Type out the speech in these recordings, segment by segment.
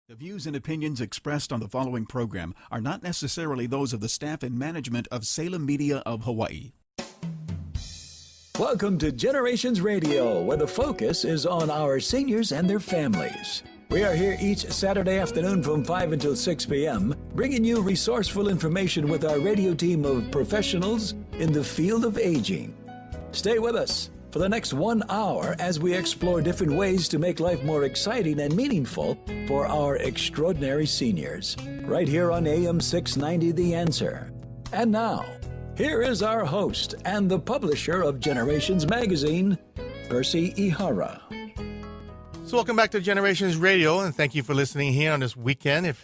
The views and opinions expressed on the following program are not necessarily those of the staff and management of Salem Media of Hawaii. Welcome to Generations Radio, where the focus is on our seniors and their families. We are here each Saturday afternoon from 5 until 6 p.m., bringing you resourceful information with our radio team of professionals in the field of aging. Stay with us for the next 1 hour as we explore different ways to make life more exciting and meaningful for our extraordinary seniors. Right here on AM 690 The Answer. And now, here is our host and the publisher of Generations Magazine, Percy Ihara. So welcome back to Generations Radio, and thank you for listening here on this weekend,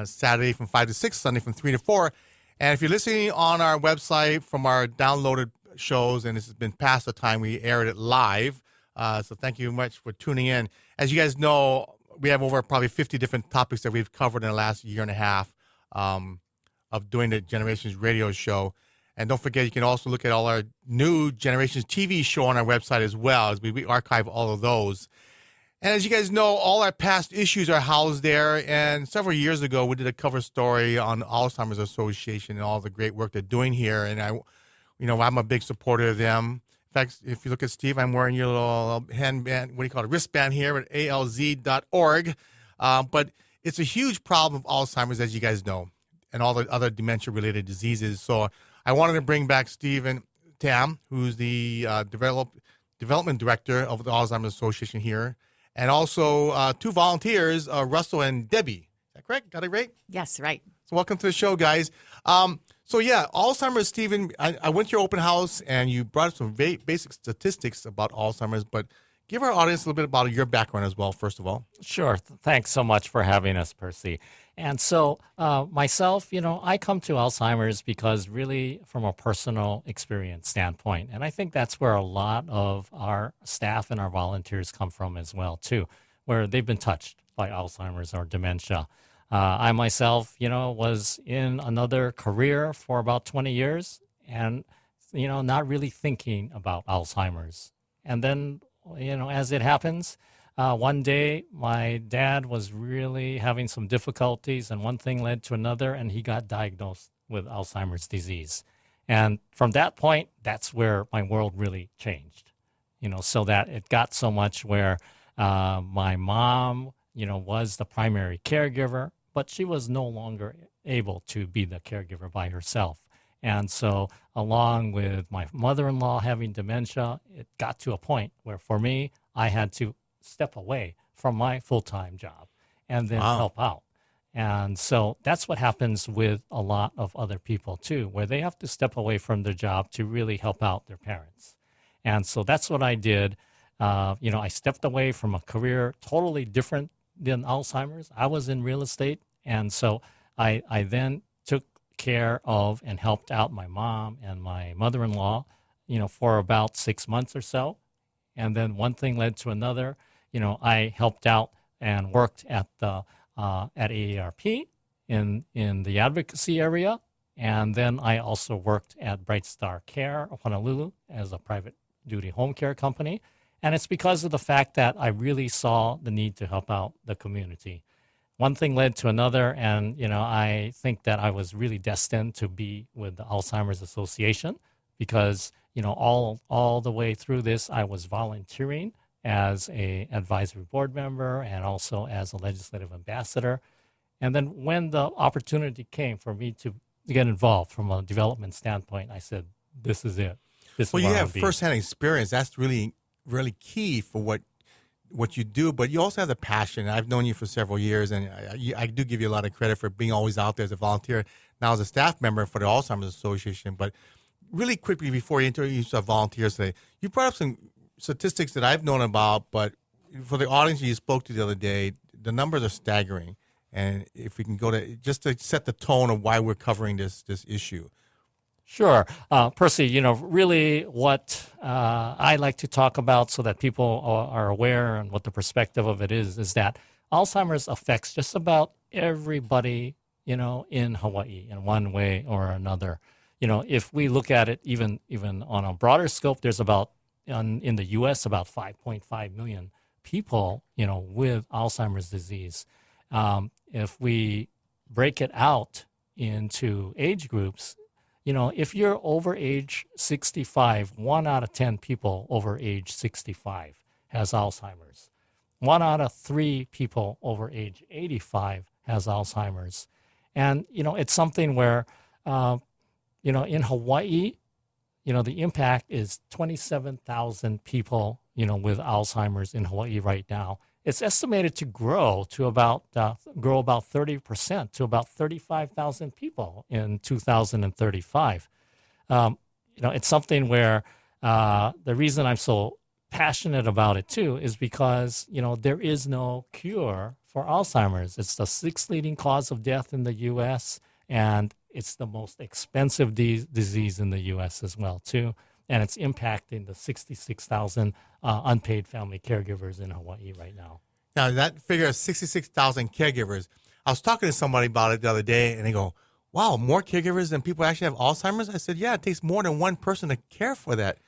Saturday from 5 to 6, Sunday from 3 to 4. And if you're listening on our website from our downloaded shows, and this has been past the time we aired it live, so thank you much for tuning in. As you guys know, we have over probably 50 different topics that we've covered in the last year and a half of doing the Generations Radio show. And don't forget, you can also look at all our new Generations TV show on our website as well, as we archive all of those. And as you guys know, all our past issues are housed there. And several years ago, we did a cover story on Alzheimer's Association and all the great work they're doing here. And I'm a big supporter of them. In fact, if you look at Steve, I'm wearing your little handband, wristband here at alz.org. But it's a huge problem of Alzheimer's, as you guys know, and all the other dementia-related diseases. So I wanted to bring back Stephen Tam, who's the development director of the Alzheimer's Association here, and also two volunteers, Russell and Debbie. Is that correct? Got it right? Yes, right. So welcome to the show, guys. Alzheimer's, Stephen, I went to your open house, and you brought up some basic statistics about Alzheimer's, but give our audience a little bit about your background as well, first of all. Sure. Thanks so much for having us, Percy. And so myself, I come to Alzheimer's because really from a personal experience standpoint. And I think that's where a lot of our staff and our volunteers come from as well, too, where they've been touched by Alzheimer's or dementia. I myself, was in another career for about 20 years and, not really thinking about Alzheimer's. And then, as it happens, one day my dad was really having some difficulties and one thing led to another and he got diagnosed with Alzheimer's disease. And from that point, that's where my world really changed, so that it got so much where my mom, was the primary caregiver, but she was no longer able to be the caregiver by herself. And so along with my mother-in-law having dementia, it got to a point where for me, I had to step away from my full-time job and then help out. And so that's what happens with a lot of other people too, where they have to step away from their job to really help out their parents. And so that's what I did. I stepped away from a career totally different than Alzheimer's. I was in real estate. And so I then took care of and helped out my mom and my mother-in-law, for about 6 months or so. And then one thing led to another. I helped out and worked at the at AARP in the advocacy area. And then I also worked at Bright Star Care of Honolulu as a private duty home care company. And it's because of the fact that I really saw the need to help out the community. One thing led to another, and, I think that I was really destined to be with the Alzheimer's Association because, all the way through this, I was volunteering as a advisory board member and also as a legislative ambassador. And then when the opportunity came for me to get involved from a development standpoint, I said, this is it. Well, you have firsthand experience. That's really, really key for what you do, but you also have the passion. I've known you for several years, and I do give you a lot of credit for being always out there as a volunteer, now as a staff member for the Alzheimer's Association. But really quickly, before you introduce our volunteers today, you brought up some statistics that I've known about, but for the audience you spoke to the other day, the numbers are staggering. And if we can go to, just to set the tone of why we're covering this issue. Sure. Percy, really what I like to talk about so that people are aware and what the perspective of it is that Alzheimer's affects just about everybody, in Hawaii in one way or another. If we look at it even on a broader scope, there's about, in the U.S., about 5.5 million people, with Alzheimer's disease. if we break it out into age groups, if you're over age 65, 1 out of 10 people over age 65 has Alzheimer's. 1 out of 3 people over age 85 has Alzheimer's. And, it's something where, in Hawaii, the impact is 27,000 people, with Alzheimer's in Hawaii right now. It's estimated to grow about 30% to about 35,000 people in 2035. It's something where the reason I'm so passionate about it too is because there is no cure for Alzheimer's. It's the 6th leading cause of death in the U.S. and it's the most expensive disease in the U.S. as well too. And it's impacting the 66,000 unpaid family caregivers in Hawaii right now. Now, that figure of 66,000 caregivers, I was talking to somebody about it the other day, and they go, wow, more caregivers than people actually have Alzheimer's? I said, yeah, it takes more than one person to care for that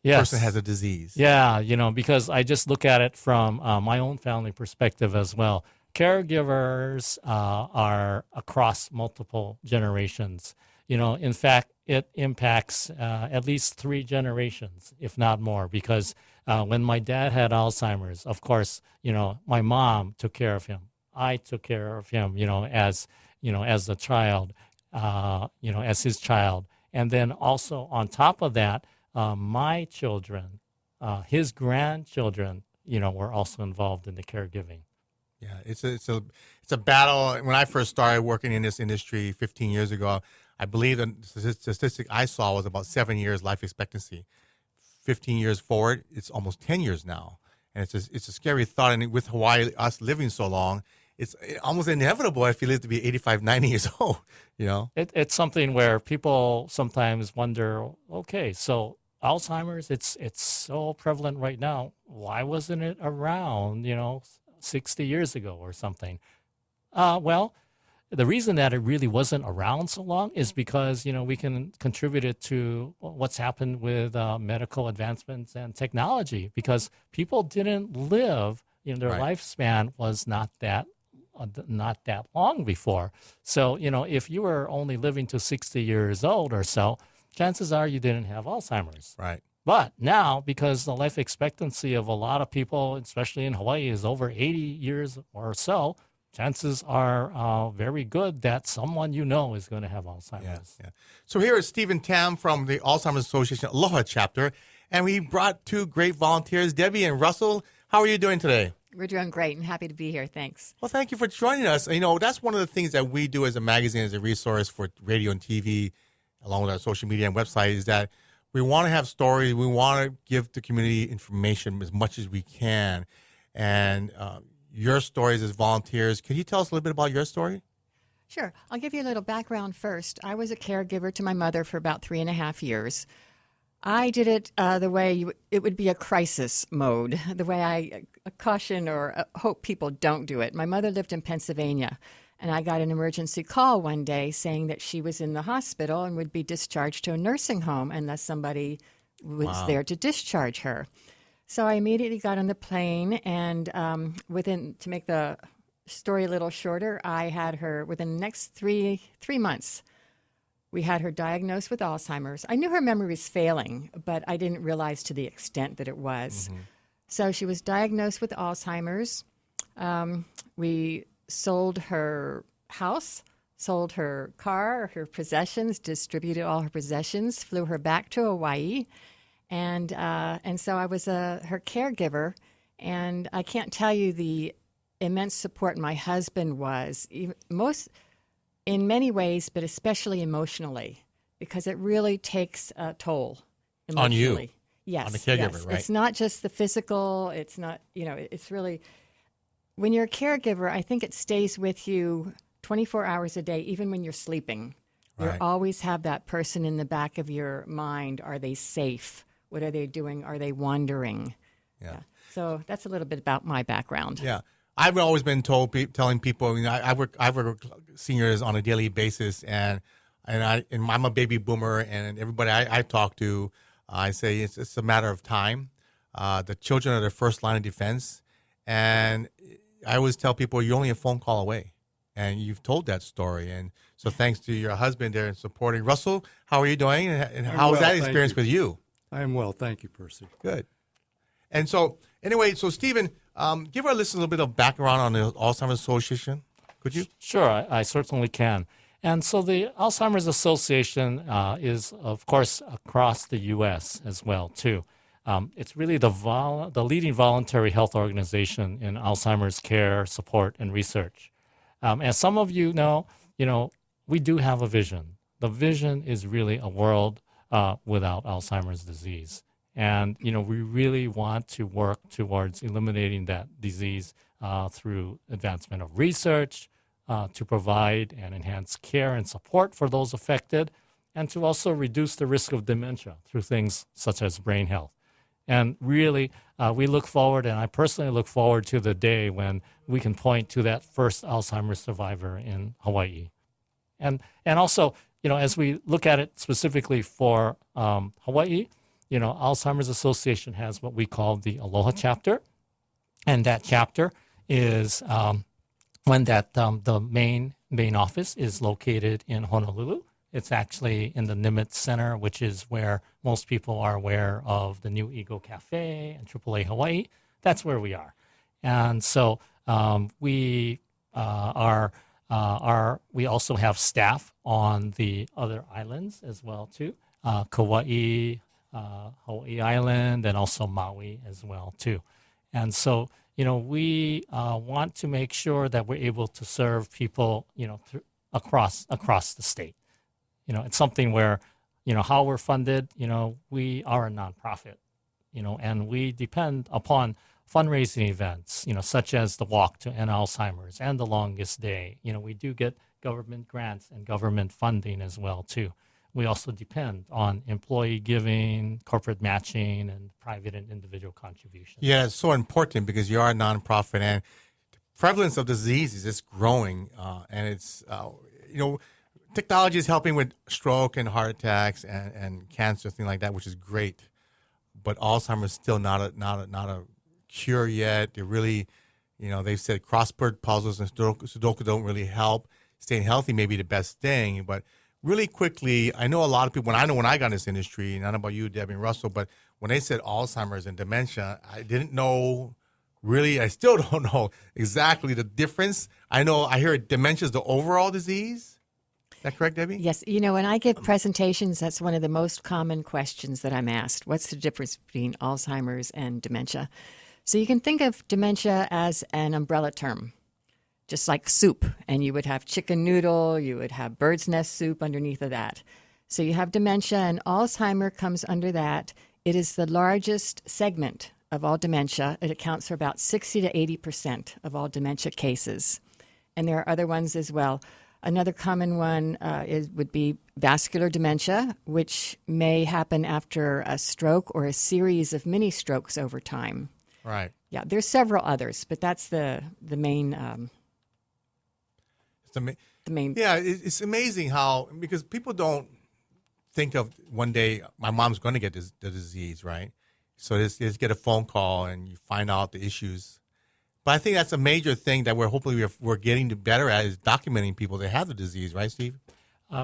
person has a disease. Yeah, because I just look at it from my own family perspective as well. Caregivers are across multiple generations. In fact, it impacts at least 3 generations, if not more, because when my dad had Alzheimer's, of course, my mom took care of him. I took care of him, as a child, as his child. And then also on top of that, my children, his grandchildren, were also involved in the caregiving. Yeah, it's a battle. When I first started working in this industry 15 years ago, I believe the statistic I saw was about 7 years life expectancy. 15 years forward, it's almost 10 years now. And it's a scary thought. And with Hawaii, us living so long, it's almost inevitable if you live to be 85, 90 years old, It's something where people sometimes wonder, okay, so Alzheimer's, it's so prevalent right now. Why wasn't it around, 60 years ago or something? Well, the reason that it really wasn't around so long is because, we can contribute it to what's happened with medical advancements and technology, because people didn't live, their lifespan was not that long before. So, if you were only living to 60 years old or so, chances are you didn't have Alzheimer's. Right. But now, because the life expectancy of a lot of people, especially in Hawaii, is over 80 years or so, chances are very good that someone is going to have Alzheimer's. Yeah. So here is Stephen Tam from the Alzheimer's Association Aloha chapter, and we brought 2 great volunteers, Debbie and Russell. How are you doing today? We're doing great and happy to be here. Thanks. Well, thank you for joining us. That's one of the things that we do as a magazine, as a resource for radio and TV, along with our social media and website, is that we want to have stories. We want to give the community information as much as we can. And your stories as volunteers, can you tell us a little bit about your story? Sure. I'll give you a little background first. I was a caregiver to my mother for about 3.5 years. I did it the way it would be a crisis mode, the way I caution or hope people don't do it. My mother lived in Pennsylvania, and I got an emergency call one day saying that she was in the hospital and would be discharged to a nursing home unless somebody was there to discharge her. So I immediately got on the plane, and to make the story a little shorter, I had her within the next three months. We had her diagnosed with Alzheimer's. I knew her memory was failing, but I didn't realize to the extent that it was. Mm-hmm. So she was diagnosed with Alzheimer's. We sold her house, sold her car, her possessions, distributed all her possessions, flew her back to Hawaii. And so I was her caregiver, and I can't tell you the immense support my husband was, in many ways, but especially emotionally, because it really takes a toll emotionally. On you. Yes. On the caregiver, yes. right? It's not just the physical. It's not, it's really, when you're a caregiver, I think it stays with you 24 hours a day, even when you're sleeping. Right. You always have that person in the back of your mind. Are they safe? What are they doing? Are they wandering? Yeah. So that's a little bit about my background. Yeah. I've always been telling people, I work with seniors on a daily basis, and I'm a baby boomer, and everybody I talk to, I say it's a matter of time. The children are the first line of defense, and I always tell people you're only a phone call away, and you've told that story. And so thanks to your husband there and supporting. Russell, how are you doing? And how was that experience with you? I am well. Thank you, Percy. Good. And so anyway, so Stephen, give our listeners a little bit of background on the Alzheimer's Association. Could you? Sure, I certainly can. And so the Alzheimer's Association is, of course, across the U.S. as well, too. It's really the leading voluntary health organization in Alzheimer's care, support, and research. As some of you know, we do have a vision. The vision is really a world without Alzheimer's disease. And, we really want to work towards eliminating that disease through advancement of research, to provide and enhance care and support for those affected, and to also reduce the risk of dementia through things such as brain health. And really, we look forward, and I personally look forward to the day when we can point to that first Alzheimer's survivor in Hawaii. And also, as we look at it specifically for Hawaii, Alzheimer's Association has what we call the Aloha chapter. And that chapter is the main office is located in Honolulu. It's actually in the Nimitz Center, which is where most people are aware of the New Ego Cafe and AAA Hawaii. That's where we are. And so we also have staff on the other islands as well, too. Kauai, Hawaii Island, and also Maui as well, too. And so, we want to make sure that we're able to serve people, across the state. It's something where, how we're funded, we are a nonprofit, and we depend upon fundraising events, such as the Walk to End Alzheimer's and the Longest Day. We do get government grants and government funding as well, too. We also depend on employee giving, corporate matching, and private and individual contributions. Yeah, it's so important because you are a nonprofit, and the prevalence of disease is just growing, and it's, technology is helping with stroke and heart attacks and cancer, things like that, which is great. But Alzheimer's is still not a cure yet. They really, they've said crossword puzzles and Sudoku don't really help. Staying healthy may be the best thing, but really quickly, I know a lot of people, when I got in this industry, and I don't know about you, Debbie and Russell, but when they said Alzheimer's and dementia, I didn't know really, I still don't know exactly the difference. I hear dementia is the overall disease. Is that correct, Debbie? Yes. When I give presentations, that's one of the most common questions that I'm asked. What's the difference between Alzheimer's and dementia? So you can think of dementia as an umbrella term. Just like soup, and you would have chicken noodle, you would have bird's nest soup underneath of that. So you have dementia, and Alzheimer comes under that. It is the largest segment of all dementia. It accounts for about 60 to 80% of all dementia cases. And there are other ones as well. Another common one would be vascular dementia, which may happen after a stroke or a series of mini strokes over time. Right. Yeah, there's several others, but that's the main... the main. Yeah, it's amazing how, because people don't think of one day my mom's going to get the disease, right? So they just get a phone call and you find out the issues. But I think that's a major thing that we're getting better at is documenting people that have the disease, right, Steve?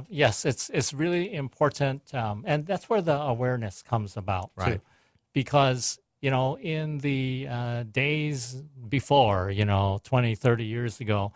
Yes, it's really important, and that's where the awareness comes about, too. Right. Because, in the days before, 20, 30 years ago,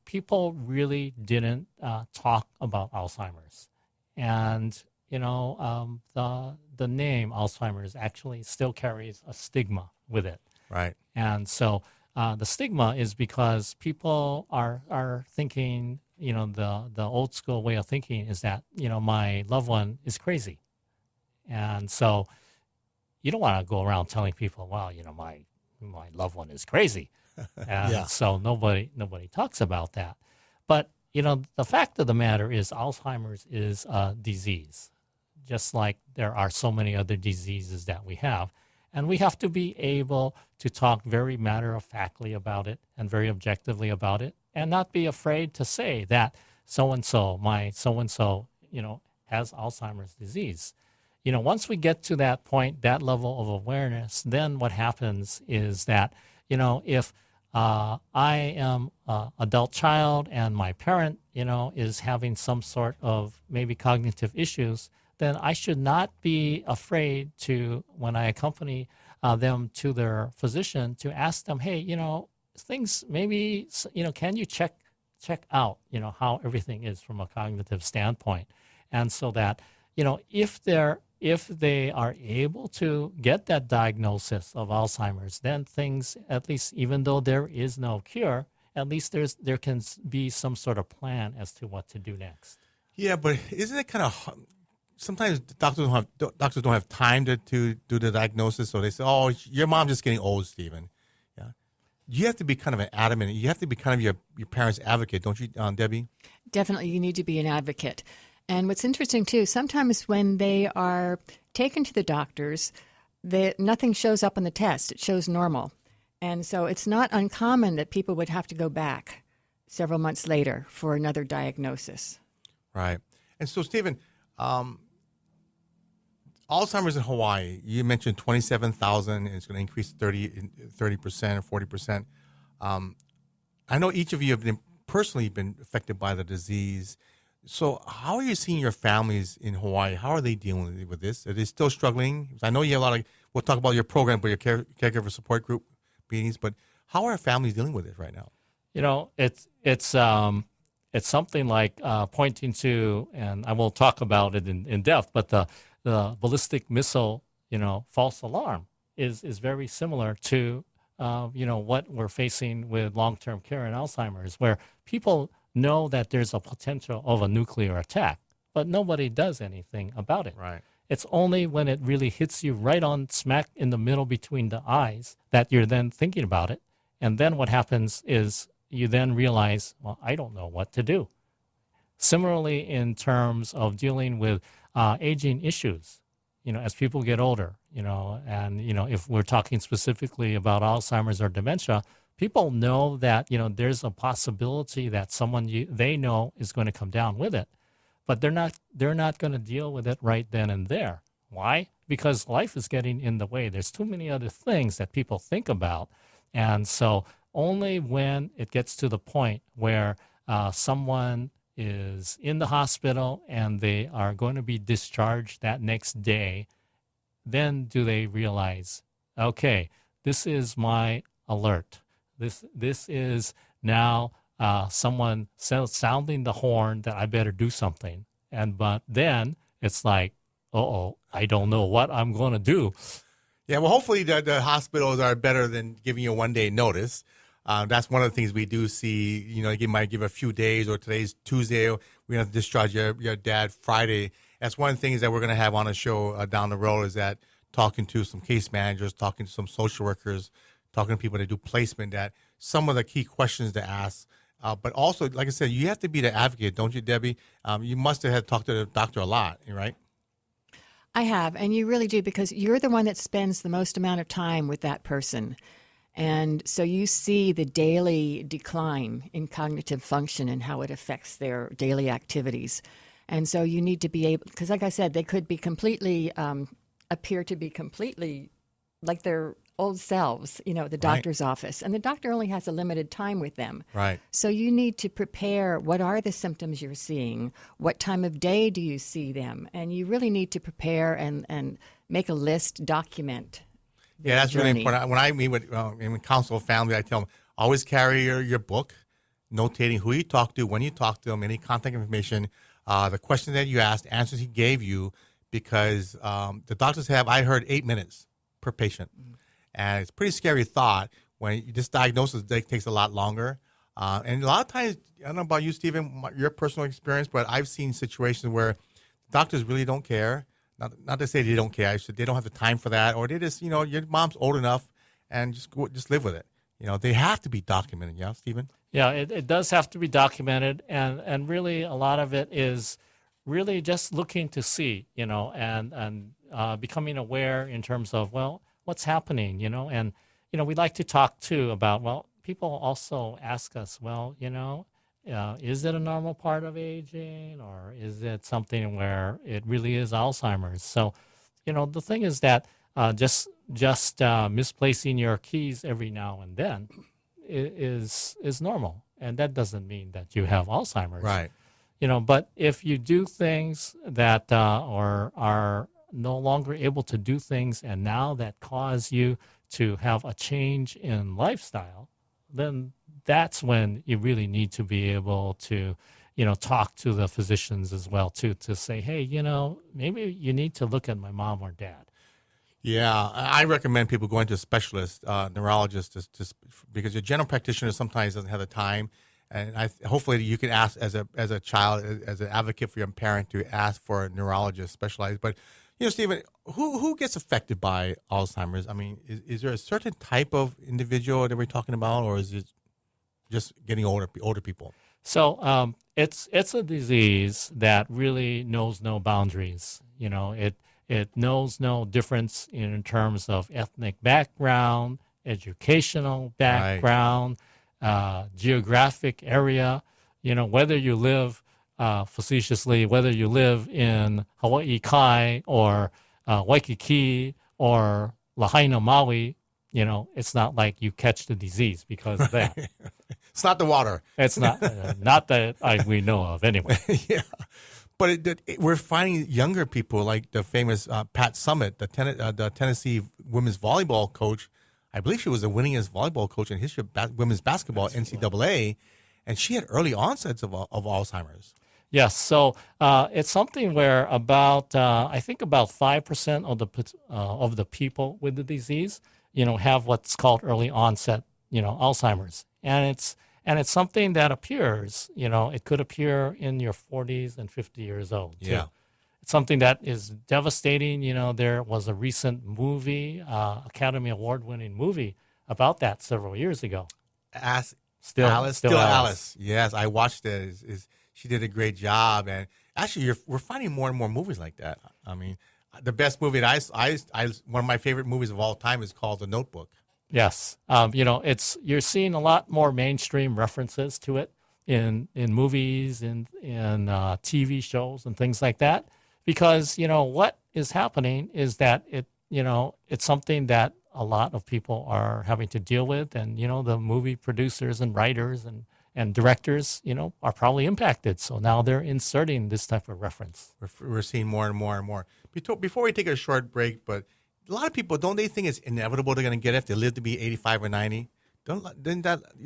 people really didn't talk about Alzheimer's. And, the name Alzheimer's actually still carries a stigma with it. Right. And so the stigma is because people are thinking, the old school way of thinking is that, my loved one is crazy. And so you don't want to go around telling people, well, my loved one is crazy. And so nobody talks about that. But, the fact of the matter is Alzheimer's is a disease, just like there are so many other diseases that we have. And we have to be able to talk very matter-of-factly about it and very objectively about it and not be afraid to say that so-and-so, my so-and-so, has Alzheimer's disease. Once we get to that point, that level of awareness, then what happens is that, if I am an adult child and my parent, is having some sort of maybe cognitive issues, then I should not be afraid to, when I accompany them to their physician, to ask them, hey, things maybe, can you check out, how everything is from a cognitive standpoint. And so that, if they are able to get that diagnosis of Alzheimer's, then things, at least even though there is no cure, at least there can be some sort of plan as to what to do next. Yeah, but isn't it kind of sometimes doctors don't have time to do the diagnosis, so they say, "Oh, your mom's just getting old, Stephen." Yeah, you have to be kind of an adamant. You have to be kind of your parents' advocate, don't you, Debbie? Definitely, you need to be an advocate. And what's interesting, too, sometimes when they are taken to the doctors, nothing shows up on the test. It shows normal. And so it's not uncommon that people would have to go back several months later for another diagnosis. Right. And so, Stephen, Alzheimer's in Hawaii, you mentioned 27,000, and it's going to increase 30% or 40%. I know each of you have personally been affected by the disease. So how are you seeing your families in Hawaii? How are they dealing with this? Are they still struggling? I know you have a lot of, we'll talk about your program, but your caregiver support group meetings, but how are families dealing with it right now? It's something like pointing to, and I won't talk about it in depth, but the ballistic missile, false alarm is very similar to, what we're facing with long-term care and Alzheimer's, where people know that there's a potential of a nuclear attack, but nobody does anything about it. Right. It's only when it really hits you right on smack in the middle between the eyes that you're then thinking about it. And then what happens is you then realize, well, I don't know what to do. Similarly, in terms of dealing with aging issues, as people get older, and, if we're talking specifically about Alzheimer's or dementia, people know that, there's a possibility that someone they know is going to come down with it, but they're not going to deal with it right then and there. Why? Because life is getting in the way. There's too many other things that people think about. And so only when it gets to the point where someone is in the hospital and they are going to be discharged that next day, then do they realize, okay, this is my alert. This is now someone sounding the horn that I better do something. But then it's like, I don't know what I'm going to do. Yeah, well, hopefully the hospitals are better than giving you a one-day notice. That's one of the things we do see. They might give a few days, or today's Tuesday, we're going to discharge your dad Friday. That's one of the things that we're going to have on the show down the road, is that talking to some case managers, talking to some social workers, talking to people that do placement, that some of the key questions to ask. But also, like I said, you have to be the advocate, don't you, Debbie? You must have talked to the doctor a lot, right? I have, and you really do, because you're the one that spends the most amount of time with that person. And so you see the daily decline in cognitive function and how it affects their daily activities. And so you need to be able, because like I said, they could be completely, appear to be completely like their old selves, the doctor's office. And the doctor only has a limited time with them. Right. So you need to prepare, what are the symptoms you're seeing? What time of day do you see them? And you really need to prepare and make a list, document. Yeah, that's journey. really important. When I meet with counsel a family, I tell them, always carry your book, notating who you talk to, when you talk to them, any contact information, the question that you asked, answers he gave you, because the doctors have, I heard, 8 minutes per patient. Mm-hmm. And it's a pretty scary thought when this diagnosis takes a lot longer. And a lot of times, I don't know about you, Stephen, your personal experience, but I've seen situations where doctors really don't care. Not to say they don't care. I said they don't have the time for that, or they just, your mom's old enough, and just live with it. They have to be documented. Yeah, Stephen? Yeah, it does have to be documented, and really a lot of it is really just looking to see, and becoming aware in terms of, well, what's happening, and, we like to talk too about, well, people also ask us, well, is it a normal part of aging, or is it something where it really is Alzheimer's? So, the thing is that just misplacing your keys every now and then is normal, and that doesn't mean that you have Alzheimer's. Right. But if you do things that or are no longer able to do things, and now that cause you to have a change in lifestyle, then that's when you really need to be able to, talk to the physicians as well too, to say, hey, maybe you need to look at my mom or dad. Yeah, I recommend people going to a specialist, neurologist, just because your general practitioner sometimes doesn't have the time. And hopefully you can ask as a child, as an advocate for your parent, to ask for a neurologist specialized. But Stephen, who gets affected by Alzheimer's? I mean, is there a certain type of individual that we're talking about, or is it just getting older people? So it's a disease that really knows no boundaries. It knows no difference in terms of ethnic background, educational background, geographic area. Whether you live facetiously, whether you live in Hawaii Kai or Waikiki or Lahaina, Maui, it's not like you catch the disease because of that. It's not the water. It's not that we know of anyway. Yeah. But we're finding younger people like the famous Pat Summitt, the Tennessee women's volleyball coach. I believe she was the winningest volleyball coach in history of women's basketball, NCAA, and she had early onsets of Alzheimer's. Yes, so it's something where I think about 5% of the people with the disease, have what's called early onset, Alzheimer's, and it's something that appears, it could appear in your 40s and 50 years old, too. Yeah. It's something that is devastating. There was a recent movie, Academy Award-winning movie about that several years ago. Still Alice. Yes, I watched it. She did a great job. And actually, we're finding more and more movies like that. I mean, the best movie that one of my favorite movies of all time is called The Notebook. Yes. You're seeing a lot more mainstream references to it in movies, in TV shows and things like that, because, what is happening is that it's something that a lot of people are having to deal with. And, the movie producers and writers and directors, are probably impacted. So now they're inserting this type of reference. We're seeing more and more and more. Before we take a short break, but a lot of people, don't they think it's inevitable they're going to get it if they live to be 85 or 90? Do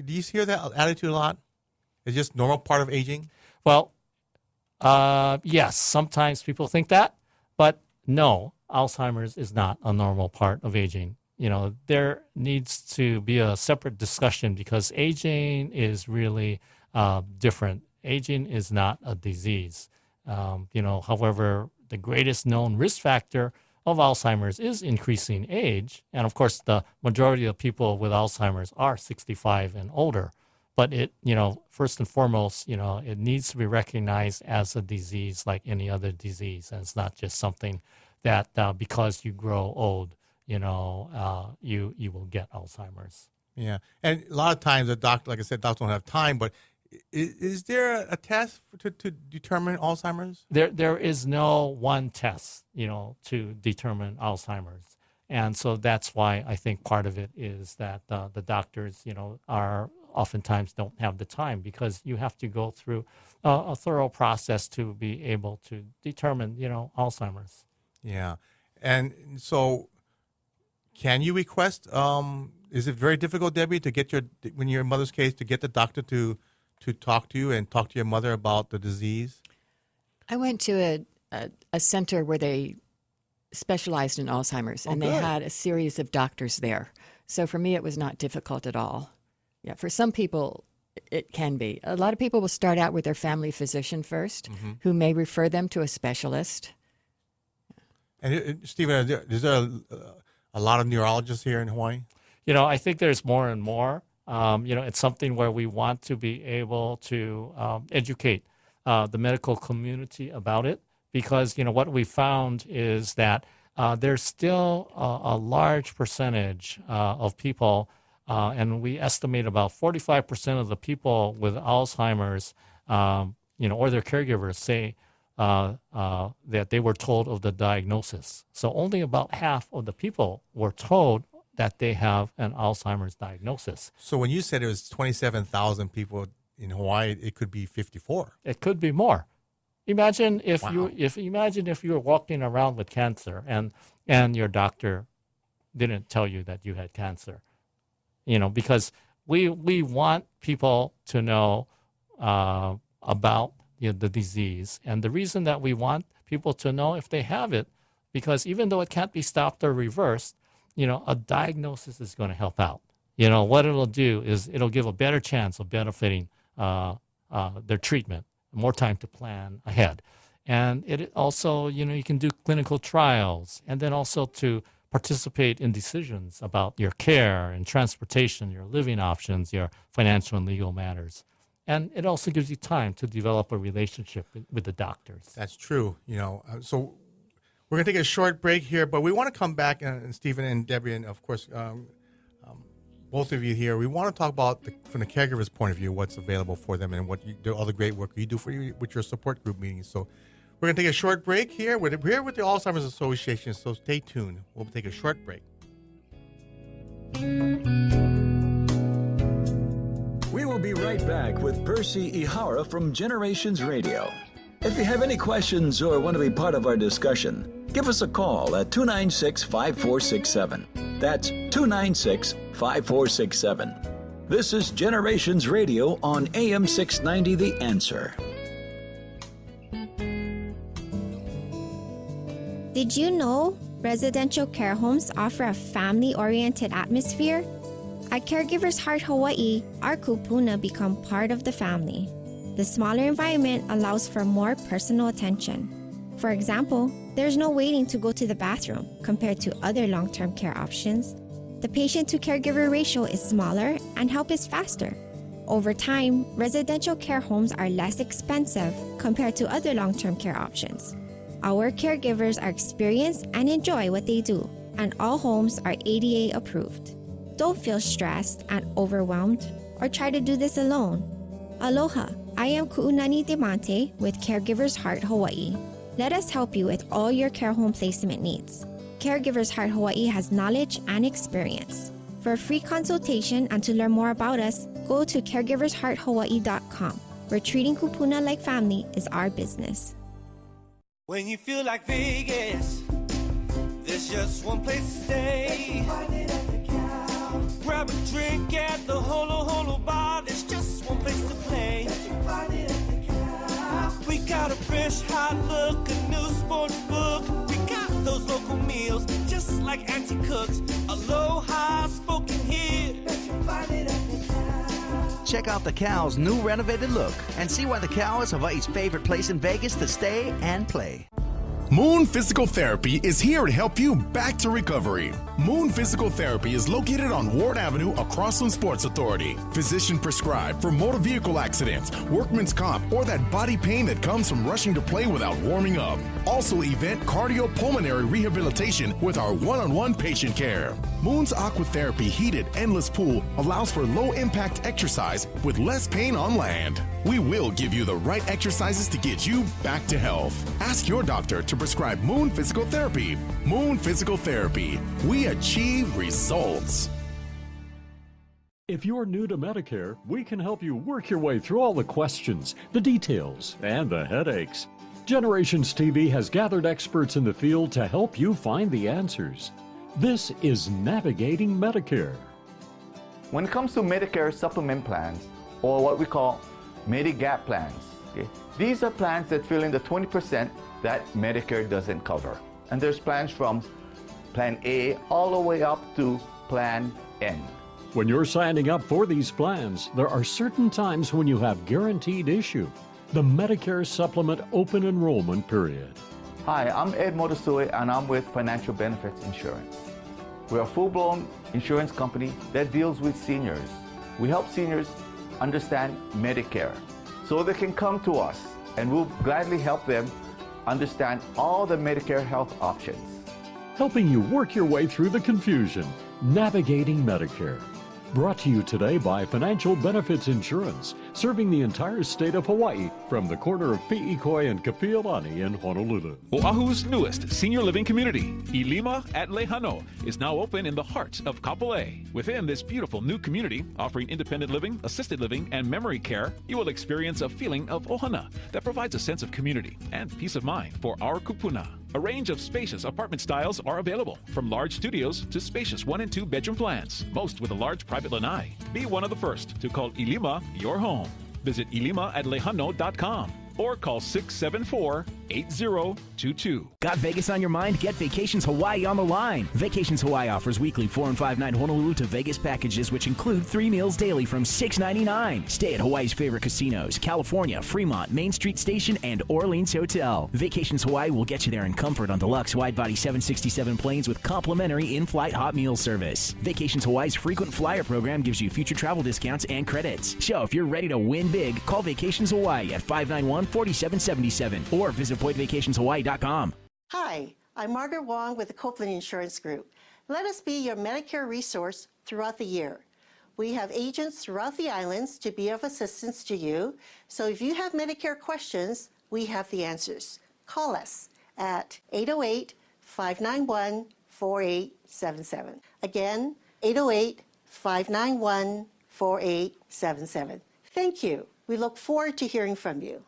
you hear that attitude a lot? It's just normal part of aging? Well, yes, sometimes people think that, but no, Alzheimer's is not a normal part of aging. There needs to be a separate discussion because aging is really different. Aging is not a disease. However, the greatest known risk factor of Alzheimer's is increasing age. And of course, the majority of people with Alzheimer's are 65 and older. But first and foremost, it needs to be recognized as a disease like any other disease. And it's not just something that because you grow old, you will get Alzheimer's. Yeah. And a lot of times the doctor, like I said, doctors don't have time, but is there a test to determine Alzheimer's? There is no one test, to determine Alzheimer's. And so that's why I think part of it is that the doctors, are oftentimes don't have the time because you have to go through a thorough process to be able to determine, Alzheimer's. Yeah. And so can you request, is it very difficult, Debbie, to get when you're in mother's case, to get the doctor to talk to you and talk to your mother about the disease? I went to a center where they specialized in Alzheimer's, and they had a series of doctors there. So for me, it was not difficult at all. Yeah, for some people, it can be. A lot of people will start out with their family physician first, who may refer them to a specialist. And Stephen, is there a lot of neurologists here in Hawaii? I think there's more and more. It's something where we want to be able to educate the medical community about it because, what we found is that there's still a large percentage of people, and we estimate about 45% of the people with Alzheimer's, or their caregivers say that they were told of the diagnosis. So only about half of the people were told that they have an Alzheimer's diagnosis. So when you said it was 27,000 people in Hawaii, it could be 54. It could be more. Imagine if Wow. you were walking around with cancer and your doctor didn't tell you that you had cancer. Because we want people to know about the disease. And the reason that we want people to know if they have it, because even though it can't be stopped or reversed, a diagnosis is going to help out. What it'll do is it'll give a better chance of benefiting their treatment, more time to plan ahead. And it also, you can do clinical trials and then also to participate in decisions about your care and transportation, your living options, your financial and legal matters. And it also gives you time to develop a relationship with the doctors. That's true. So we're going to take a short break here, but we want to come back, and Stephen and Debbie, and of course, both of you here, we want to talk about, from the caregiver's point of view, what's available for them and all the great work you do with your support group meetings. So we're going to take a short break here. We're here with the Alzheimer's Association, so stay tuned. We'll take a short break. We will be right back with Percy Ihara from Generations Radio. If you have any questions or want to be part of our discussion, give us a call at 296-5467. That's 296-5467. This is Generations Radio on AM 690 The Answer. Did you know residential care homes offer a family-oriented atmosphere? At Caregivers Heart Hawaii, our kupuna become part of the family. The smaller environment allows for more personal attention. For example, there's no waiting to go to the bathroom compared to other long-term care options. The patient-to-caregiver ratio is smaller and help is faster. Over time, residential care homes are less expensive compared to other long-term care options. Our caregivers are experienced and enjoy what they do, and all homes are ADA approved. Don't feel stressed and overwhelmed or try to do this alone. Aloha, I am Ku'unani Demante with Caregivers Heart Hawaii. Let us help you with all your care home placement needs. Caregivers Heart Hawaii has knowledge and experience. For a free consultation and to learn more about us, go to caregivershearthawaii.com, where treating kupuna like family is our business. When you feel like Vegas, there's just one place to stay. Grab a drink at the Holo Holo Bar, there's just one place to play. We got a fresh, hot look, a new sports book. We got those local meals, just like Auntie cooks. Aloha spoken here. Check out the Cow's new renovated look and see why the Cow is Hawaii's favorite place in Vegas to stay and play. Moon Physical Therapy is here to help you back to recovery. Moon Physical Therapy is located on Ward Avenue across from Sports Authority. Physician prescribed for motor vehicle accidents, workman's comp, or that body pain that comes from rushing to play without warming up. Also event cardiopulmonary rehabilitation with our one-on-one patient care. Moon's Aquatherapy heated endless pool allows for low-impact exercise with less pain on land. We will give you the right exercises to get you back to health. Ask your doctor to prescribe Moon Physical Therapy. Moon Physical Therapy. We achieve results. If you're new to Medicare, we can help you work your way through all the questions, the details, and the headaches. Generations TV has gathered experts in the field to help you find the answers. This is Navigating Medicare. When it comes to Medicare supplement plans, or what we call Medigap plans, okay, these are plans that fill in the 20% that Medicare doesn't cover. And there's plans from Plan A all the way up to Plan N. When you're signing up for these plans, there are certain times when you have guaranteed issue. The Medicare Supplement Open Enrollment Period. Hi, I'm Ed Motasui, and I'm with Financial Benefits Insurance. We're a full-blown insurance company that deals with seniors. We help seniors understand Medicare so they can come to us, and we'll gladly help them understand all the Medicare health options. Helping you work your way through the confusion. Navigating Medicare. Brought to you today by Financial Benefits Insurance, serving the entire state of Hawaii from the corner of Pi'ikoi and Kapiolani in Honolulu. Oahu's newest senior living community, Ilima at Lehano, is now open in the heart of Kapolei. Within this beautiful new community, offering independent living, assisted living, and memory care, you will experience a feeling of ohana that provides a sense of community and peace of mind for our kupuna. A range of spacious apartment styles are available, from large studios to spacious 1 and 2 bedroom plans, most with a large private lanai. Be one of the first to call Ilima your home. Visit ilimaatLehano.com or call 674-8022. Got Vegas on your mind? Get Vacations Hawaii on the line. Vacations Hawaii offers weekly 4 and 5 night Honolulu to Vegas packages, which include 3 meals daily from $6.99. Stay at Hawaii's favorite casinos: California, Fremont, Main Street Station, and Orleans Hotel. Vacations Hawaii will get you there in comfort on deluxe wide-body 767 planes with complimentary in-flight hot meal service. Vacations Hawaii's frequent flyer program gives you future travel discounts and credits. So if you're ready to win big, call Vacations Hawaii at 591-4777 or visit PointVacationsHawaii.com. Hi, I'm Margaret Wong with the Copeland Insurance Group. Let us be your Medicare resource throughout the year. We have agents throughout the islands to be of assistance to you. So if you have Medicare questions, we have the answers. Call us at 808-591-4877. Again, 808-591-4877. Thank you. We look forward to hearing from you.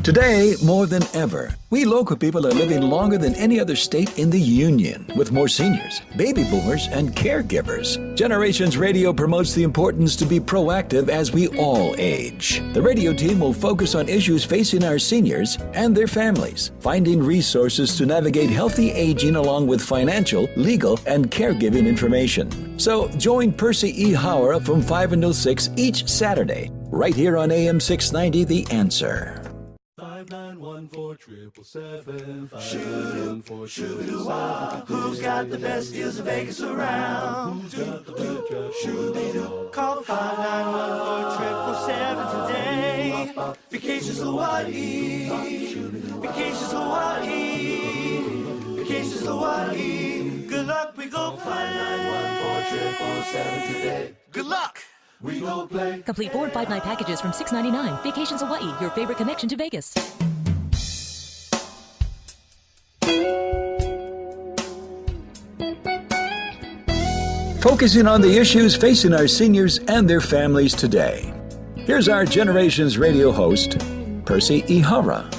Today, more than ever, we local people are living longer than any other state in the Union, with more seniors, baby boomers, and caregivers. Generations Radio promotes the importance to be proactive as we all age. The radio team will focus on issues facing our seniors and their families, finding resources to navigate healthy aging along with financial, legal, and caregiving information. So join Percy Ihara from 5 until 6 each Saturday, right here on AM 690, The Answer. 591-4777. Shoo-doo-wah. Who's got the best deals in Vegas around? Shoo-doo-doo. Call 591-4777 today. Vacations Hawaii. Vacations Hawaii. Vacations Hawaii. Good luck, we go play. 591-4777 today. Good luck. We go play. Complete 4 and 5 night packages from $6.99. Vacations Hawaii, your favorite connection to Vegas. Focusing on the issues facing our seniors and their families today. Here's our Generations Radio host, Percy Ihara.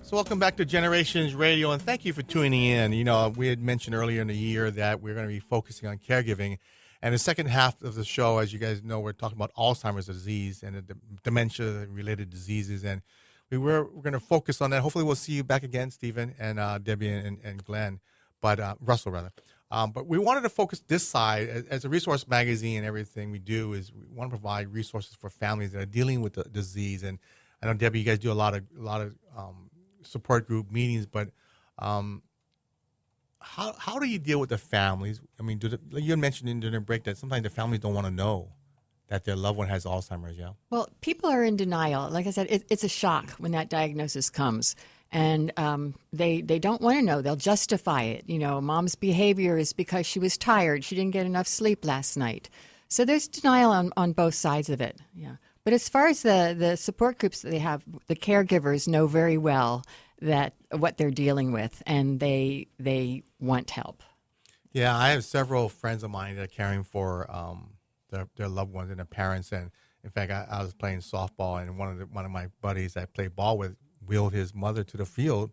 So welcome back to Generations Radio, and thank you for tuning in. You know, we had mentioned earlier in the year that we're going to be focusing on caregiving. And the second half of the show, as you guys know, we're talking about Alzheimer's disease and the dementia-related diseases. And we're going to focus on that. Hopefully we'll see you back again, Stephen and Debbie and Glenn, but Russell, rather. But we wanted to focus this side. As a resource magazine and everything we do is we want to provide resources for families that are dealing with the disease. And I know, Debbie, you guys do a lot of support group meetings, but how do you deal with the families? I mean, you had mentioned during the break that sometimes the families don't want to know that their loved one has Alzheimer's, yeah? Well, people are in denial. Like I said, it's a shock when that diagnosis comes. And they don't want to know. They'll justify it. You know, mom's behavior is because she was tired. She didn't get enough sleep last night. So there's denial on both sides of it. Yeah. But as far as the support groups that they have, the caregivers know very well that what they're dealing with, and they want help. Yeah, I have several friends of mine that are caring for their loved ones and their parents. And in fact, I was playing softball, and one of my buddies I played ball with wheeled his mother to the field.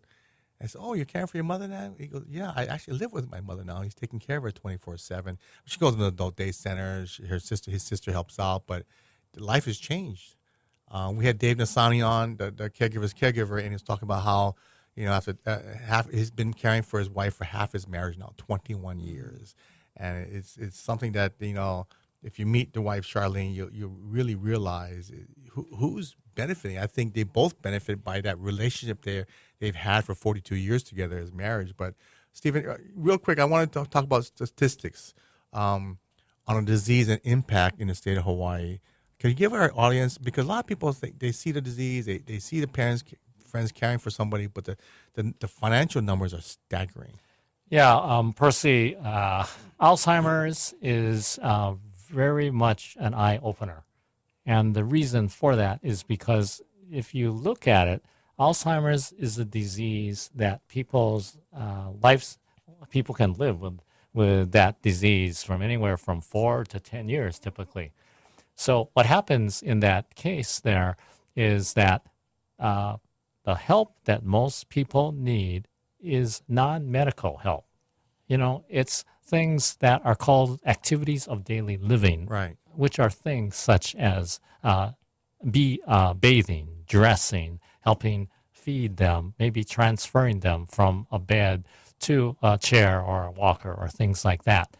I said, "Oh, you're caring for your mother now?" He goes, "Yeah, I actually live with my mother now. He's taking care of her 24/7. She goes to the adult day center. His sister helps out, but life has changed. We had Dave Nasani on, the caregiver's caregiver, and he was talking about how, you know, after he's been caring for his wife for half his marriage now, 21 years, and it's something that, you know, if you meet the wife Charlene, you really realize who's benefiting. I think they both benefit by that relationship they've had for 42 years together as marriage. But Stephen, real quick, I wanted to talk about statistics on a disease and impact in the state of Hawaii. Can you give our audience, because a lot of people think they see the disease, they see the friends caring for somebody, but the financial numbers are staggering. Yeah, Percy, Alzheimer's is very much an eye-opener. And the reason for that is because if you look at it, Alzheimer's is a disease that people's people can live with that disease from anywhere from 4 to 10 years typically. So what happens in that case there is that the help that most people need is non-medical help. It's things that are called activities of daily living, right, which are things such as bathing, dressing, helping feed them, maybe transferring them from a bed to a chair or a walker or things like that.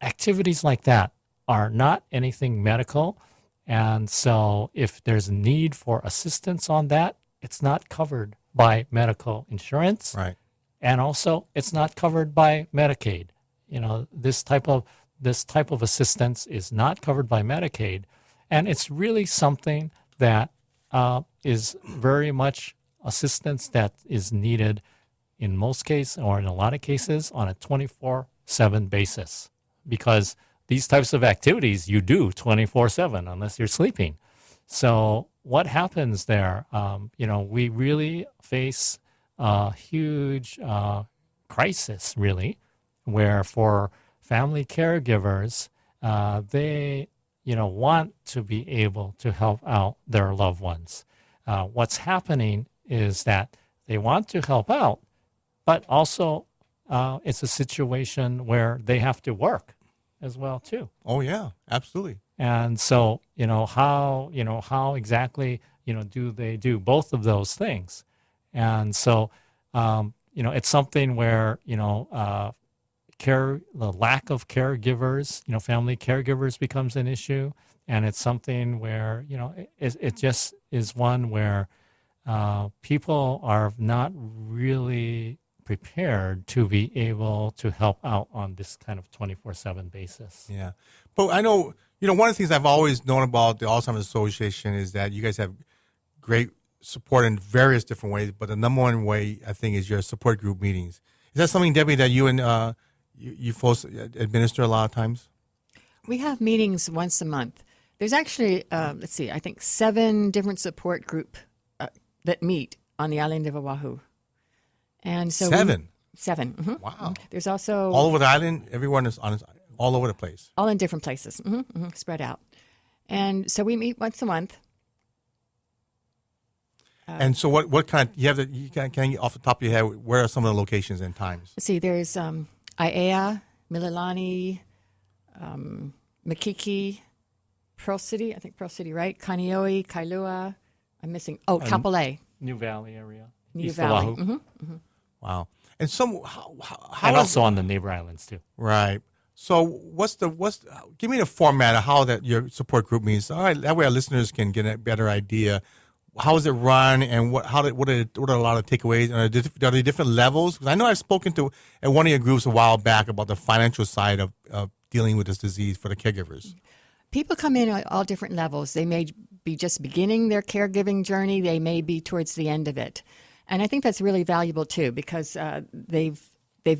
Activities like that are not anything medical, and so if there's a need for assistance on that, it's not covered by medical insurance. Right. And also, it's not covered by Medicaid. This type of assistance is not covered by Medicaid, and it's really something that is very much assistance that is needed in most cases, or in a lot of cases, on a 24/7 basis, because these types of activities you do 24/7 unless you're sleeping. So what happens there? We really face a huge crisis, really, where for family caregivers, they want to be able to help out their loved ones. What's happening is that they want to help out, but also it's a situation where they have to work as well too. Oh yeah, absolutely. And so how exactly do they do both of those things? And so it's something where the lack of caregivers, family caregivers becomes an issue, and it's something where it just is one where people are not really prepared to be able to help out on this kind of 24/7 basis. Yeah. But I know, one of the things I've always known about the Alzheimer's Association is that you guys have great support in various different ways, but the number one way, I think, is your support group meetings. Is that something, Debbie, that you and you folks administer a lot of times? We have meetings once a month. There's actually, I think 7 different support group that meet on the island of Oahu. And so 7? 7. Mm-hmm. Wow. There's also... all over the island? Everyone is all over the place? All in different places, spread out. And so we meet once a month. And so what kind of, can you, off the top of your head, where are some of the locations and times? Let's see, there's Aiea, Mililani, Makiki, Pearl City, I think Pearl City, right? Kaneohe, Kailua. I'm missing, Kapolei. New Valley area. New Valley. Wow. And how and also on the neighbor islands too. Right. So give me the format of how that your support group meets. All right, that way our listeners can get a better idea. How is it run, and what are a lot of takeaways? Are there different levels? Because I know I've spoken to at one of your groups a while back about the financial side of dealing with this disease for the caregivers. People come in at all different levels. They may be just beginning their caregiving journey. They may be towards the end of it. And I think that's really valuable too, because they've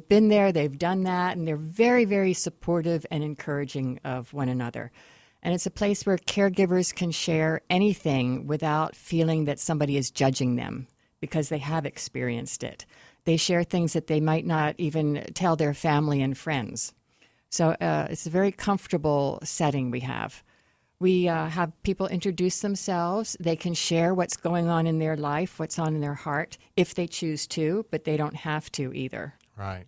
been there, they've done that, and they're very, very supportive and encouraging of one another. And it's a place where caregivers can share anything without feeling that somebody is judging them, because they have experienced it. They share things that they might not even tell their family and friends. So it's a very comfortable setting we have. We have people introduce themselves. They can share what's going on in their life, what's on in their heart, if they choose to, but they don't have to either. Right.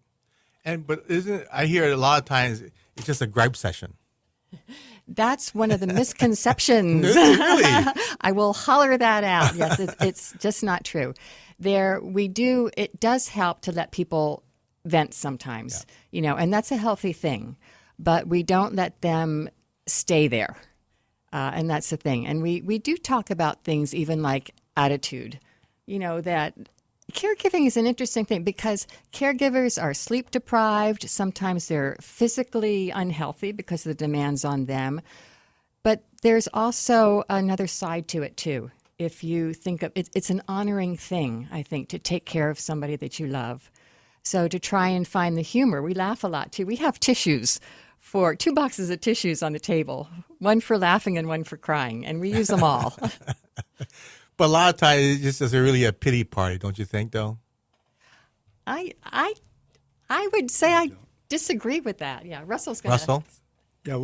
But I hear a lot of times it's just a gripe session. That's one of the misconceptions. Really? I will holler that out. Yes, it's just not true. It does help to let people vent sometimes, and that's a healthy thing. But we don't let them stay there. And that's the thing. And we do talk about things even like attitude, that caregiving is an interesting thing because caregivers are sleep deprived. Sometimes they're physically unhealthy because of the demands on them. But there's also another side to it, too. If you think of it, it's an honoring thing, I think, to take care of somebody that you love. So to try and find the humor, we laugh a lot, too. We have tissues for 2 boxes of tissues on the table, one for laughing and one for crying, and we use them all. But a lot of times it's just really a pity party, don't you think, though? I would say I disagree with that. Yeah, Russell's going to. Russell? Yeah,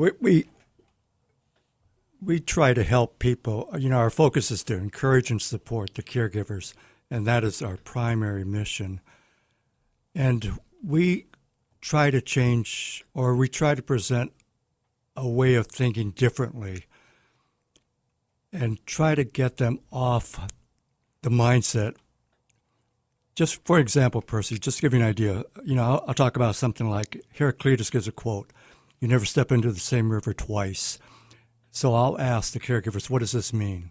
we try to help people. You know, our focus is to encourage and support the caregivers, and that is our primary mission. And we try to change, or we try to present a way of thinking differently and try to get them off the mindset. Just for example, Percy, just to give you an idea, you know, I'll talk about something like Heraclitus gives a quote, "You never step into the same river twice." So I'll ask the caregivers, what does this mean?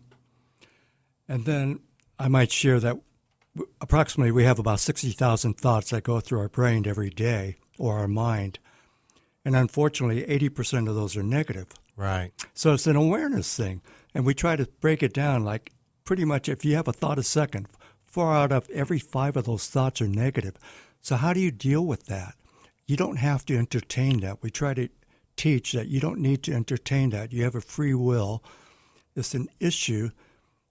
And then I might share that approximately we have about 60,000 thoughts that go through our brain every day, or our mind. And unfortunately, 80% of those are negative. Right. So it's an awareness thing. And we try to break it down like pretty much if you have a thought a second, 4 out of every 5 of those thoughts are negative. So how do you deal with that? You don't have to entertain that. We try to teach that you don't need to entertain that. You have a free will. It's an issue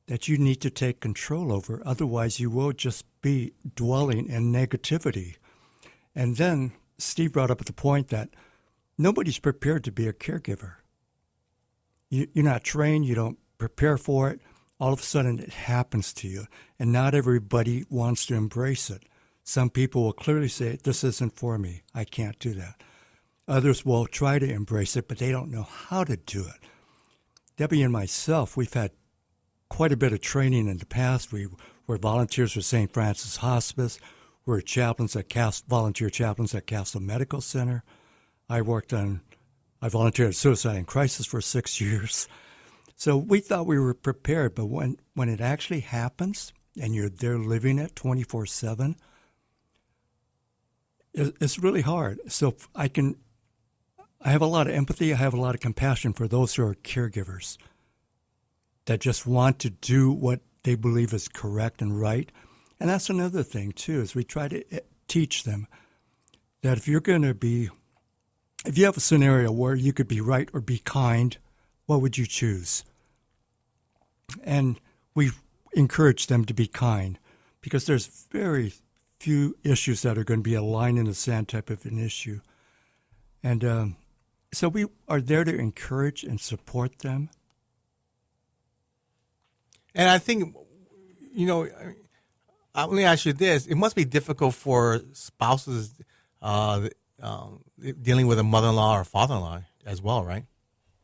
that you need to take control over. Otherwise, you will just be dwelling in negativity. And then Steve brought up the point that nobody's prepared to be a caregiver. You're not trained. You don't prepare for it. All of a sudden, it happens to you. And not everybody wants to embrace it. Some people will clearly say, this isn't for me. I can't do that. Others will try to embrace it, but they don't know how to do it. Debbie and myself, we've had quite a bit of training in the past. We were volunteers for St. Francis Hospice. We're volunteer chaplains at Castle Medical Center. I volunteered at Suicide and Crisis for 6 years. So we thought we were prepared, but when it actually happens and you're there living it 24/7, it's really hard. So I have a lot of empathy. I have a lot of compassion for those who are caregivers that just want to do what they believe is correct and right. And that's another thing, too, is we try to teach them that if you have a scenario where you could be right or be kind, what would you choose? And we encourage them to be kind because there's very few issues that are going to be a line in the sand type of an issue. And so we are there to encourage and support them. And I think, you know, let me ask you this. It must be difficult for spouses dealing with a mother-in-law or father-in-law as well, right?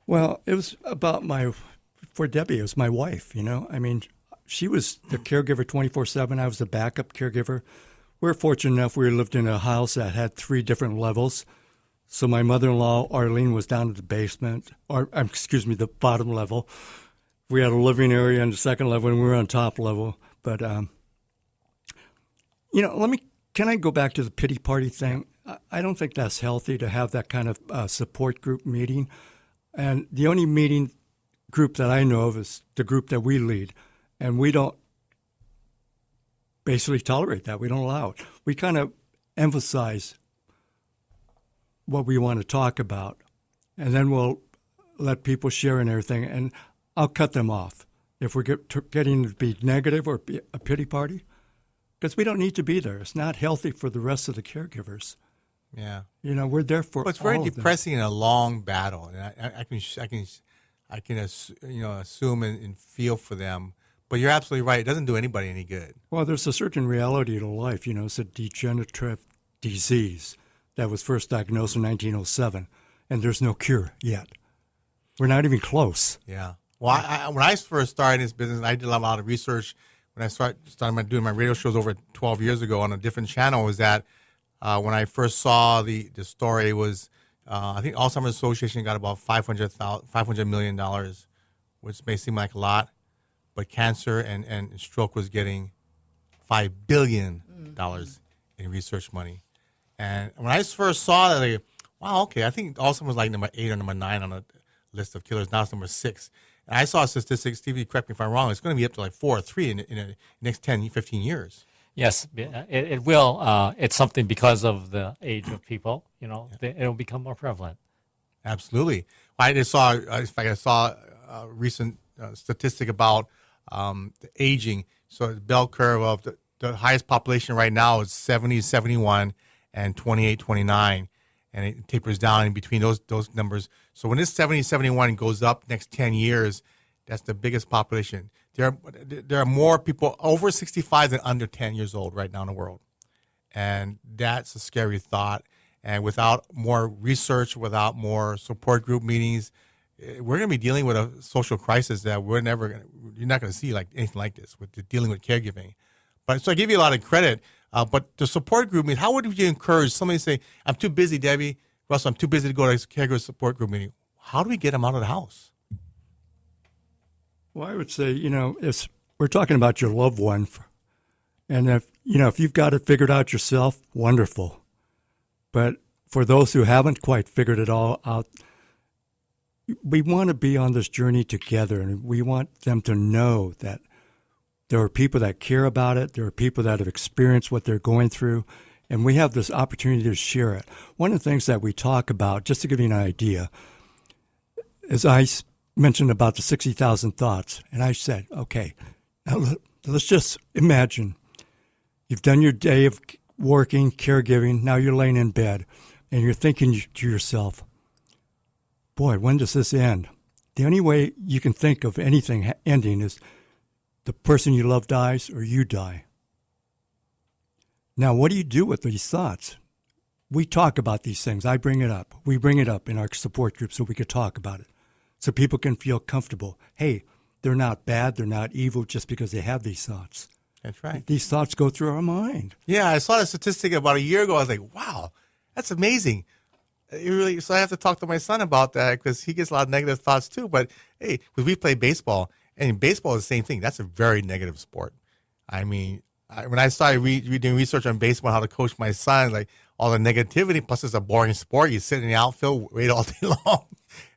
Well, it was about for Debbie, it was my wife, you know. I mean, she was the caregiver 24/7. I was the backup caregiver. We were fortunate enough we lived in a house that had 3 different levels. So my mother-in-law, Arlene, was down at the basement, the bottom level. We had a living area on the second level, and we were on top level. But, you know, can I go back to the pity party thing? I don't think that's healthy to have that kind of support group meeting. And the only meeting group that I know of is the group that we lead. And we don't basically tolerate that. We don't allow it. We kind of emphasize what we want to talk about. And then we'll let people share and everything. And I'll cut them off if we're getting to be negative or be a pity party. Because we don't need to be there. It's not healthy for the rest of the caregivers. Yeah. You know, we're there for. But it's very depressing in a long battle, and I can assume and feel for them. But you're absolutely right; it doesn't do anybody any good. Well, there's a certain reality to life. You know, it's a degenerative disease that was first diagnosed in 1907, and there's no cure yet. We're not even close. Yeah. Well, when I first started this business, I did a lot of research. When I started doing my radio shows over 12 years ago on a different channel, was that when I first saw the story, was I think Alzheimer's Association got about $500 million, which may seem like a lot, but cancer and stroke was getting $5 billion in research money. And when I first saw that, wow, okay, I think Alzheimer's was like number 8 or number 9 on the list of killers. Now it's number 6. And I saw statistics, Stevie, correct me if I'm wrong, it's going to be up to like 4 or 3 in the next 10, 15 years. Yes, it will. It's something because of the age of people, you know, it'll become more prevalent. Absolutely. I saw a recent statistic about the aging. So the bell curve of the highest population right now is 70, 71, and 28, 29. And it tapers down in between those numbers. So when this 70, 71 goes up next 10 years, that's the biggest population. There are more people over 65 than under 10 years old right now in the world. And that's a scary thought. And without more research, without more support group meetings, we're going to be dealing with a social crisis that you're not going to see like anything like this with dealing with caregiving. But so I give you a lot of credit. But the support group meeting, how would you encourage somebody to say, I'm too busy, Debbie, Russell, I'm too busy to go to a caregiver support group meeting. How do we get them out of the house? Well, I would say, we're talking about your loved one. And if you've got it figured out yourself, wonderful. But for those who haven't quite figured it all out, we want to be on this journey together, and we want them to know that there are people that care about it. There are people that have experienced what they're going through, and we have this opportunity to share it. One of the things that we talk about, just to give you an idea, is I mentioned about the 60,000 thoughts, and I said, okay, now let's just imagine you've done your day of working, caregiving, now you're laying in bed, and you're thinking to yourself, boy, when does this end? The only way you can think of anything ending is the person you love dies or you die. Now, what do you do with these thoughts? We talk about these things. I bring it up. We bring it up in our support group so we could talk about it, so people can feel comfortable. Hey, they're not bad, they're not evil just because they have these thoughts. That's right. These thoughts go through our mind. Yeah, I saw a statistic about a year ago. I was like, wow, that's amazing. So I have to talk to my son about that because he gets a lot of negative thoughts too. But hey, because we play baseball, and in baseball is the same thing. That's a very negative sport. I mean, when I started doing research on baseball, how to coach my son, like all the negativity, plus it's a boring sport. You sit in the outfield, wait all day long.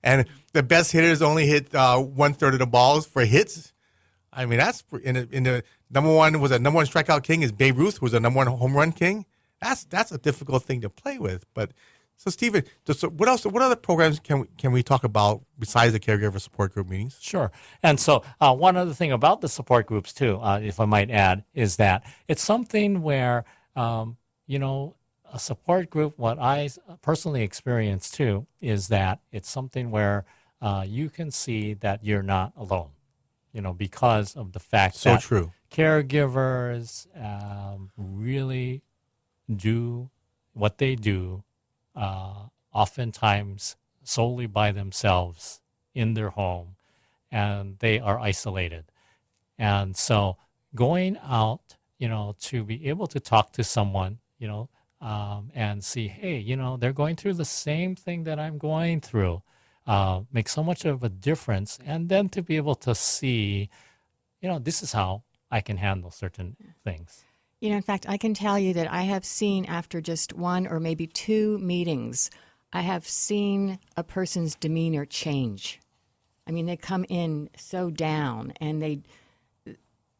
And the best hitters only hit 1/3 of the balls for hits. I mean, that's in the number one strikeout king is Babe Ruth, who was the number one home run king. That's a difficult thing to play with. But so, Stephen, what else? What other programs can we talk about besides the caregiver support group meetings? Sure. And so one other thing about the support groups too, if I might add, is that it's something where a support group. What I personally experienced too is that it's something where you can see that you're not alone. Because of the fact that true. Caregivers really do what they do oftentimes solely by themselves in their home, and they are isolated. And so going out, to be able to talk to someone, and see, hey, they're going through the same thing that I'm going through. Makes so much of a difference. And then to be able to see, this is how I can handle certain things. In fact, I can tell you that I have seen after just one or maybe two meetings, I have seen a person's demeanor change. I mean, they come in so down and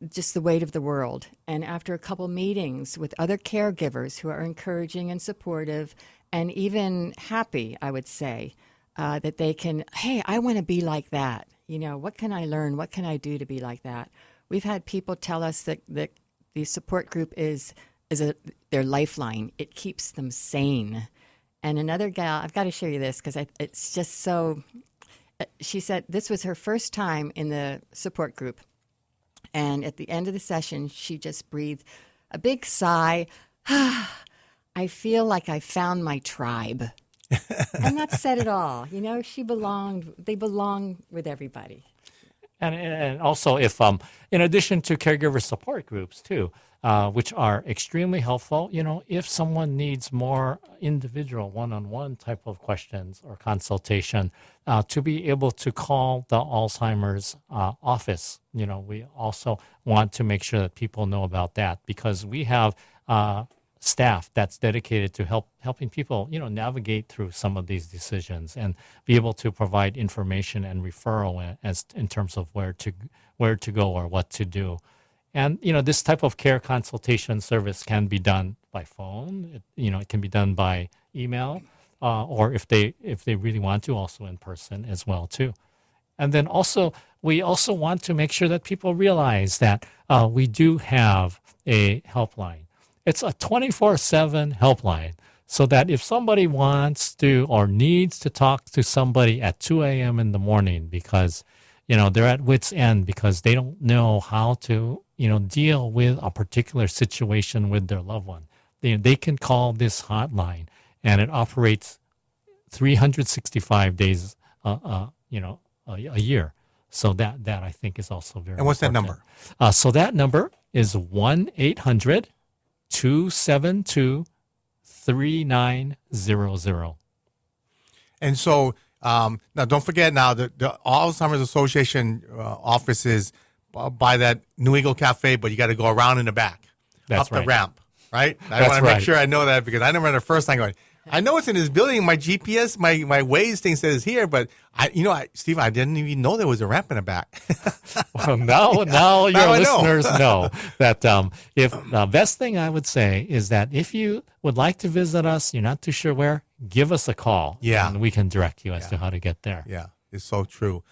just the weight of the world. And after a couple meetings with other caregivers who are encouraging and supportive and even happy, I would say, that they can, hey, I want to be like that. What can I learn? What can I do to be like that? We've had people tell us that the support group is their lifeline. It keeps them sane. And another gal, I've got to show you this because it's just so, she said this was her first time in the support group. And at the end of the session, she just breathed a big sigh. I feel like I found my tribe. And that said it all. They belong with everybody. And also, if in addition to caregiver support groups too, which are extremely helpful, if someone needs more individual one-on-one type of questions or consultation, to be able to call the Alzheimer's office. We also want to make sure that people know about that because we have staff that's dedicated to helping people, navigate through some of these decisions and be able to provide information and referral as in terms of where to go or what to do. And, this type of care consultation service can be done by phone. It can be done by email. or if they really want to, also in person as well too. And then also, we also want to make sure that people realize that we do have a helpline. It's a 24/7 helpline, so that if somebody wants to or needs to talk to somebody at 2 a.m. in the morning because, they're at wit's end because they don't know how to, deal with a particular situation with their loved one, they can call this hotline, and it operates 365 days, a year. So that I think is also very. And what's important. that number? So that number is 1-800-272-3900. And so now, don't forget now the Alzheimer's Association office is by that New Eagle Cafe, but you got to go around in the back, That's up right. the ramp, right? I That's want to make right. sure I know that because I remember the first time going, I know it's in this building. My GPS, my Waze thing says here, but Steve, I didn't even know there was a ramp in the back. Well, now your Now I know. listeners know that if the best thing I would say is that if you would like to visit us, you're not too sure where, give us a call. Yeah. And we can direct you as to how to get there. Yeah, it's so true.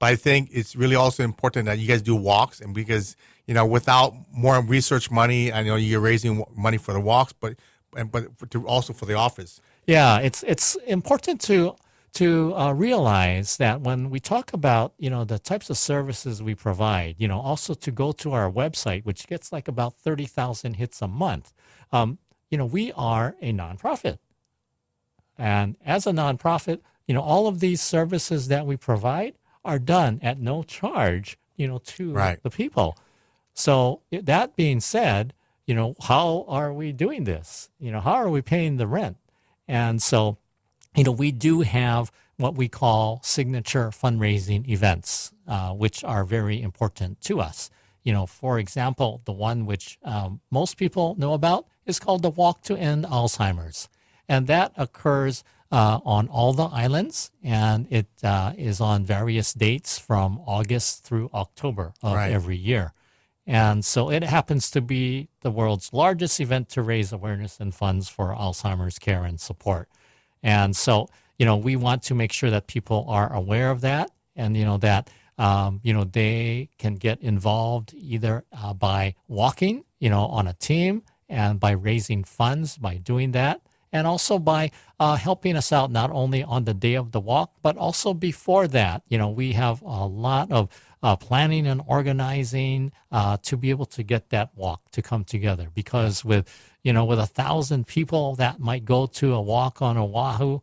But I think it's really also important that you guys do walks, and because without more research money, I know you're raising money for the walks, but also for the office. Yeah, it's important to realize that when we talk about the types of services we provide, also to go to our website, which gets like about 30,000 hits a month. We are a nonprofit, and as a nonprofit, all of these services that we provide are done at no charge, to the people. So that being said, how are we doing this? How are we paying the rent? And so, we do have what we call signature fundraising events, which are very important to us. For example, the one which most people know about is called the Walk to End Alzheimer's. And that occurs on all the islands, and it is on various dates from August through October of every year. And so it happens to be the world's largest event to raise awareness and funds for Alzheimer's care and support. And so, we want to make sure that people are aware of that, and, that, they can get involved either by walking, on a team, and by raising funds by doing that, and also by helping us out not only on the day of the walk, but also before that. We have a lot of planning and organizing to be able to get that walk to come together. Because with 1,000 people that might go to a walk on Oahu,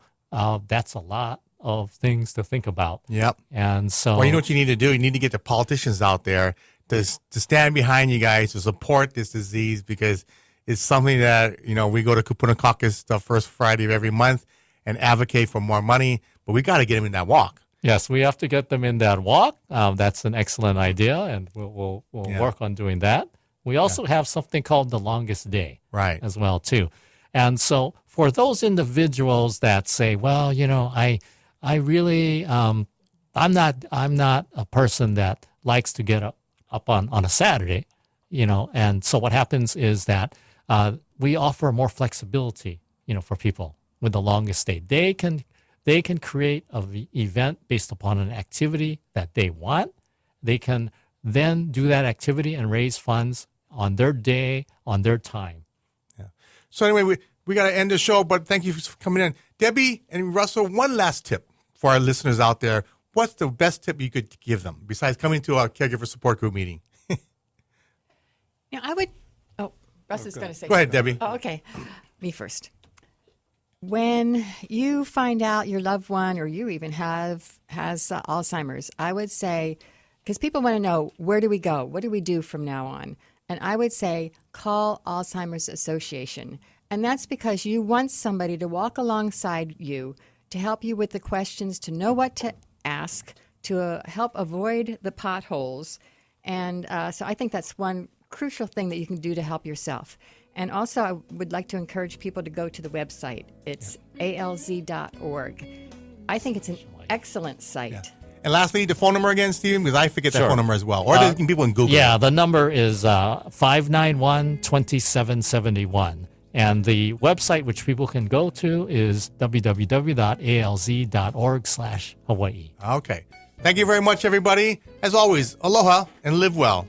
that's a lot of things to think about. Yep. And so, well, you know what you need to do? You need to get the politicians out there to stand behind you guys to support this disease, because it's something that, we go to Kupuna Caucus the first Friday of every month and advocate for more money, but we got to get them in that walk. Yes, we have to get them in that walk. That's an excellent idea, and we'll work on doing that. We also have something called the longest day, as well too. And so for those individuals that say, well, I really I'm not a person that likes to get up on a Saturday, and so what happens is that we offer more flexibility, for people with the longest day. They can create an event based upon an activity that they want. They can then do that activity and raise funds on their day, on their time. Yeah. So anyway, we got to end the show, but thank you for coming in. Debbie and Russell, one last tip for our listeners out there. What's the best tip you could give them besides coming to a caregiver support group meeting? I would. Oh, Russ is going to say. Go ahead, something. Debbie. Oh, okay. Me first. When you find out your loved one or you even has Alzheimer's, I would say, because people want to know, where do we go? What do we do from now on? And I would say, call Alzheimer's Association. And that's because you want somebody to walk alongside you to help you with the questions, to know what to ask, to help avoid the potholes. And so I think that's one crucial thing that you can do to help yourself. And also, I would like to encourage people to go to the website. It's alz.org. I think it's an excellent site. Yeah. And lastly, the phone number again, Stephen, because I forget Sure. the phone number as well. Or people in Google. Yeah, the number is 591-2771. And the website which people can go to is www.alz.org/Hawaii. Okay. Thank you very much, everybody. As always, aloha and live well.